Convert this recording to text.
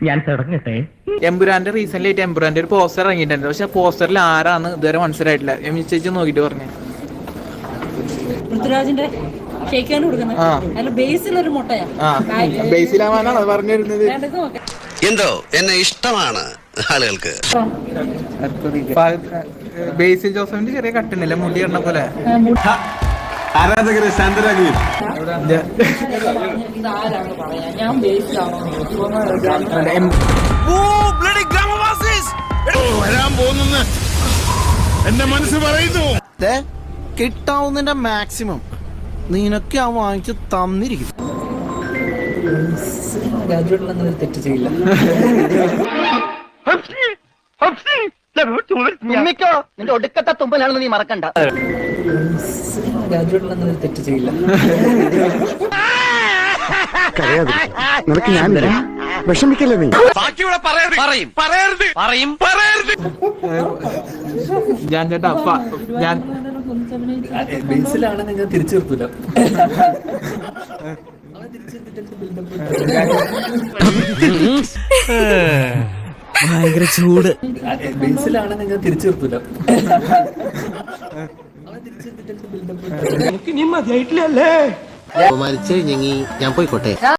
ഞാൻ തുടങ്ങട്ടെ. എമ്പുരാന്റെ റീസെന്റ് ആയിട്ട് എമ്പുരാന്റെ ഒരു പോസ്റ്റർ ഇറങ്ങിയിട്ടുണ്ട്. പക്ഷെ പോസ്റ്ററിൽ ആരാന്ന് ഇതുവരെ മനസ്സിലായിട്ടില്ല. ചേച്ചി നോക്കിട്ട് പറഞ്ഞു. പൃഥ്വിരാജിന്റെ ഷേക്കാണ് കൊടുക്കുന്നത്. അതിൽ ബേസിലൊരു മുട്ടയാ. ബേസിലാവാനാണ് പറഞ്ഞു വരുന്നത്. എന്തോ എന്നെ ഇഷ്ടമാണ് ആളുകൾക്ക്. ബേസിൽ ജോസഫിന്റെ ചെറിയ കട്ടുന്നില്ല, മുടി ഇടണ പോലെ. ആരാധകരെ ശാന്തരാകുകയും വരാൻ പോകുന്നെന്ന് എന്റെ മനസ്സ് പറയുന്നു. കിട്ടാവുന്നതിന്റെ മാക്സിമം നിനക്ക് ആ വാങ്ങിച്ച് തന്നിരിക്കും. തെറ്റ് ചെയ്യില്ല. നിന്റെ ഒടുക്കത്തെ തുമ്പലാണെന്ന് നീ മറക്കണ്ട. തെറ്റ് ചെയ്യില്ല. നിനക്ക് ഞാനില്ല, വിഷമിക്കല്ലേ നീ. ഞാൻ ചേട്ടാ അപ്പ ഞാൻ ബേസിലാണ് നിങ്ങൾ തിരിച്ചു നിർത്തൂല. ഭയങ്കര ചൂട്. ബേസിലാണ് നിങ്ങൾ തിരിച്ചു നിർത്തൂല. ഞാൻ പോയിക്കോട്ടെ.